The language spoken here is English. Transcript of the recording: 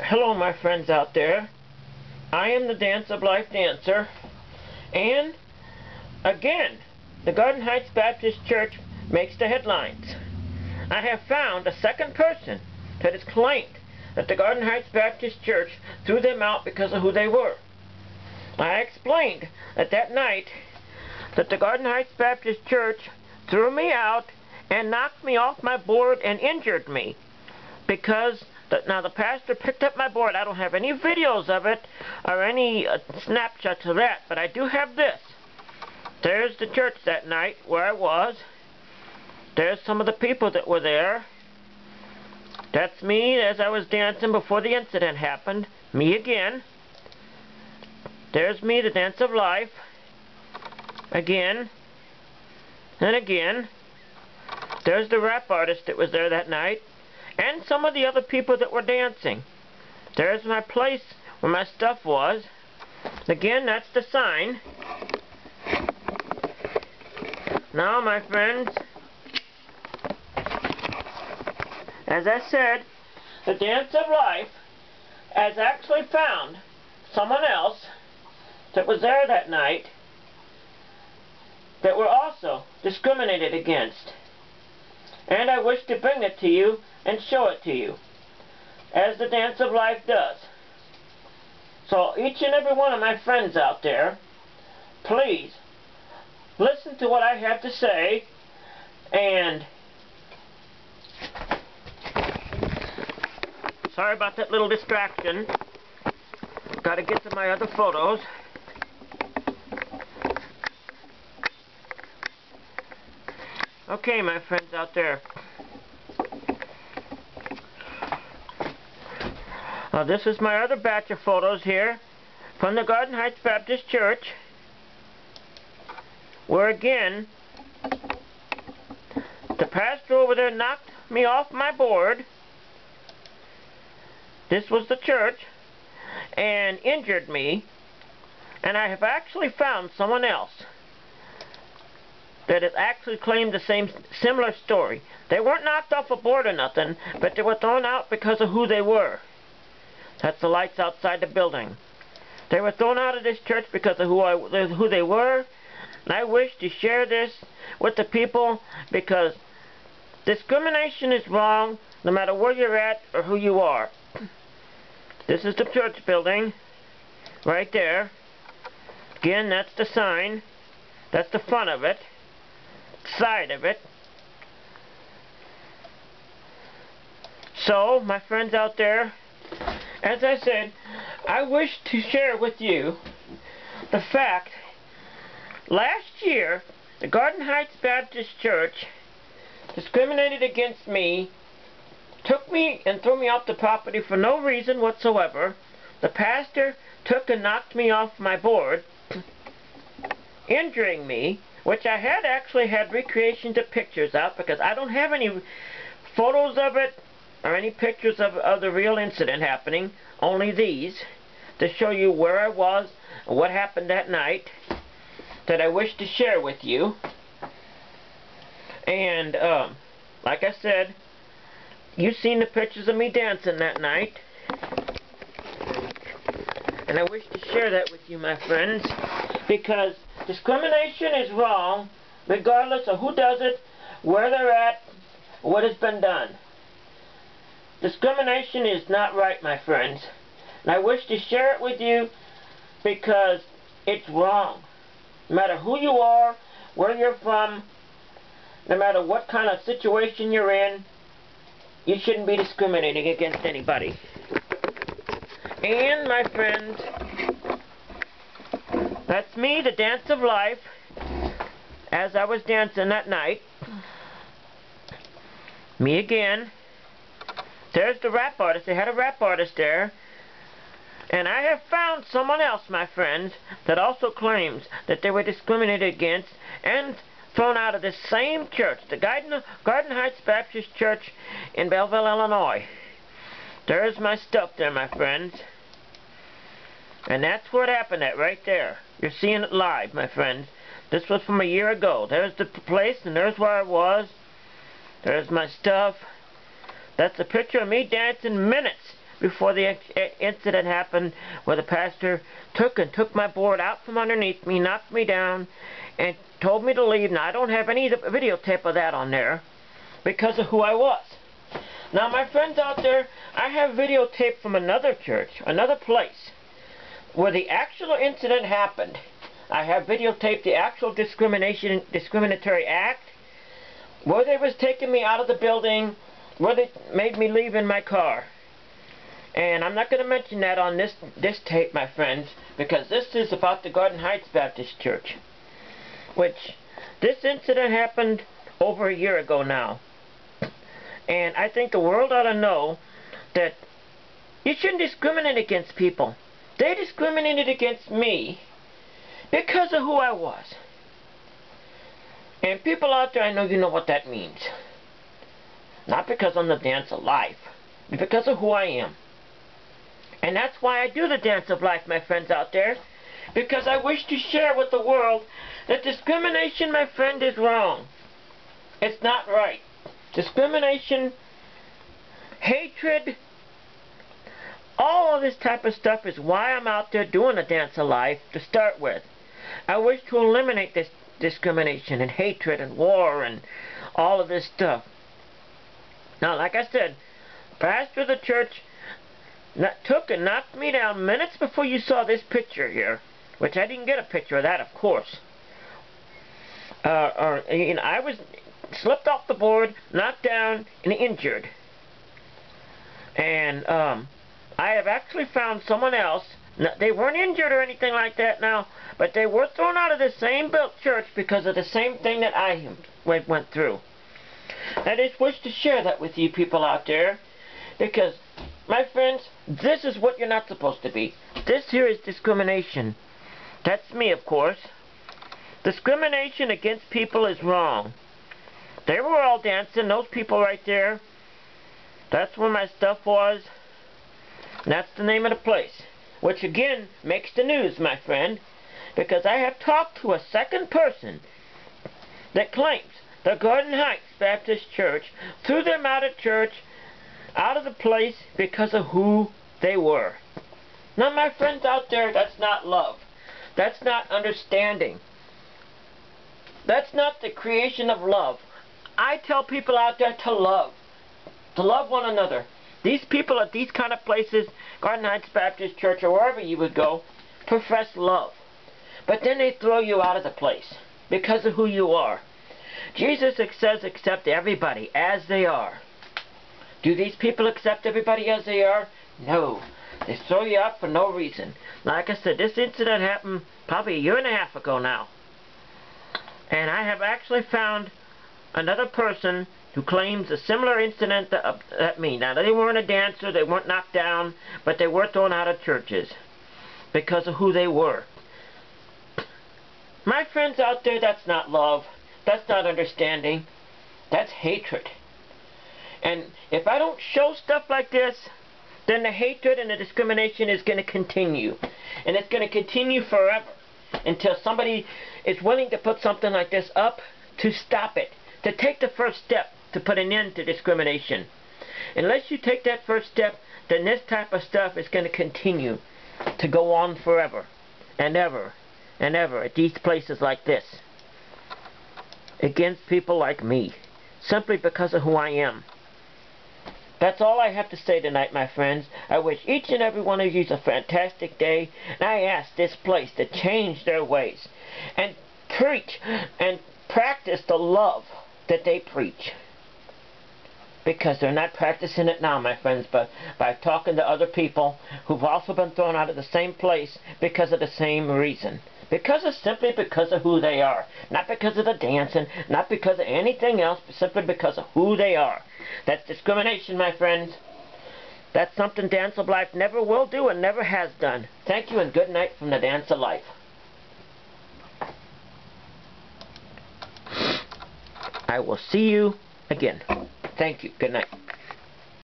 Hello, my friends out there. I am the Dance of Life dancer, and again, the Garden Heights Baptist Church makes the headlines. I have found a second person that has claimed that the Garden Heights Baptist Church threw them out because of who they were. I explained that night that the Garden Heights Baptist Church threw me out and knocked me off my board and injured me because now the pastor picked up my board. I don't have any videos of it or any snapshots of that, but I do have this. There's the church that night where I was. There's some of the people that were there. That's me as I was dancing before the incident happened. Me again. There's me, the Dance of Life. Again. And again. There's the rap artist that was there that night. And some of the other people that were dancing. There's my place where my stuff was. Again, that's the sign. Now, my friends, as I said, the Dance of Life has actually found someone else that was there that night that were also discriminated against. And I wish to bring it to you and show it to you, as the Dance of Life does. So each and every one of my friends out there, please listen to what I have to say, and sorry about that little distraction. Got to get to my other photos. Okay, my friends out there. This is my other batch of photos here from the Garden Heights Baptist Church, where again the pastor over there knocked me off my board. This was the church, and injured me, and I have actually found someone else that has actually claimed the similar story. They weren't knocked off a board or nothing, but they were thrown out because of who they were. That's the lights outside the building. They were thrown out of this church because of who they were, and I wish to share this with the people because discrimination is wrong no matter where you're at or who you are. This is the church building, right there. Again, that's the sign. That's the front of it, side of it. So, my friends out there, as I said, I wish to share with you the fact last year the Garden Heights Baptist Church discriminated against me, took me and threw me off the property for no reason whatsoever. The pastor took and knocked me off my board, injuring me, which I had actually had recreations of pictures out because I don't have any photos of it or any pictures of the real incident happening, only these to show you where I was and what happened that night that I wish to share with you. And like I said, you've seen the pictures of me dancing that night, and I wish to share that with you, my friends, because discrimination is wrong regardless of who does it, where they're at, what has been done. Discrimination is not right, my friends, and I wish to share it with you because it's wrong. No matter who you are, where you're from, no matter what kind of situation you're in, you shouldn't be discriminating against anybody. And, my friends, that's me, the Dance of Life, as I was dancing that night. Me again. There's the rap artist. They had a rap artist there. And I have found someone else, my friends, that also claims that they were discriminated against and thrown out of this same church, the Garden Heights Baptist Church in Belleville, Illinois. There's my stuff there, my friends. And that's where it happened at, right there. You're seeing it live, my friends. This was from a year ago. There's the place, and there's where I was. There's my stuff. That's a picture of me dancing minutes before the incident happened, where the pastor took my board out from underneath me, knocked me down, and told me to leave. Now, I don't have any videotape of that on there because of who I was. Now, my friends out there, I have videotape from another church, another place, where the actual incident happened. I have videotaped the actual discriminatory act, where they was taking me out of the building, where they made me leave in my car. And I'm not going to mention that on this tape, my friends, because this is about the Garden Heights Baptist Church, which this incident happened over a year ago now. And I think the world ought to know that you shouldn't discriminate against people. They discriminated against me because of who I was. And people out there, I know you know what that means. Not because I'm the dance of life, but because of who I am. And that's why I do the dance of life, my friends out there. Because I wish to share with the world that discrimination, my friend, is wrong. It's not right. Discrimination, hatred, all of this type of stuff is why I'm out there doing the dance of life to start with. I wish to eliminate this discrimination and hatred and war and all of this stuff. Now, like I said, pastor of the church took and knocked me down minutes before you saw this picture here, which I didn't get a picture of that, of course. I was slipped off the board, knocked down, and injured. And I have actually found someone else. Now, they weren't injured or anything like that now, but they were thrown out of the same built church because of the same thing that I went through. I just wish to share that with you people out there, because, my friends, this is what you're not supposed to be. This here is discrimination. That's me, of course. Discrimination against people is wrong. They were all dancing, those people right there. That's where my stuff was. And that's the name of the place. Which again makes the news, my friend. Because I have talked to a second person that claims the Garden Heights Baptist Church threw them out of church, out of the place, because of who they were. Now, my friends out there, that's not love. That's not understanding. That's not the creation of love. I tell people out there to love one another. These people at these kind of places, Garden Heights Baptist Church or wherever you would go, profess love. But then they throw you out of the place because of who you are. Jesus says accept everybody as they are. Do these people accept everybody as they are? No. They throw you out for no reason. Like I said, this incident happened probably a year and a half ago now. And I have actually found another person who claims a similar incident that me. Now, they weren't a dancer, they weren't knocked down, but they were thrown out of churches because of who they were. My friends out there, that's not love. That's not understanding. That's hatred. And if I don't show stuff like this, then the hatred and the discrimination is going to continue. And it's going to continue forever until somebody is willing to put something like this up to stop it, to take the first step to put an end to discrimination. Unless you take that first step, then this type of stuff is going to continue to go on forever and ever and ever at these places like this, against people like me, simply because of who I am. That's all I have to say tonight, my friends. I wish each and every one of you a fantastic day, and I ask this place to change their ways and preach and practice the love that they preach. Because they're not practicing it now, my friends, but by talking to other people who've also been thrown out of the same place because of the same reason. Simply because of who they are. Not because of the dancing, not because of anything else, but simply because of who they are. That's discrimination, my friends. That's something Dance of Life never will do and never has done. Thank you and good night from the Dance of Life. I will see you again. Thank you. Good night.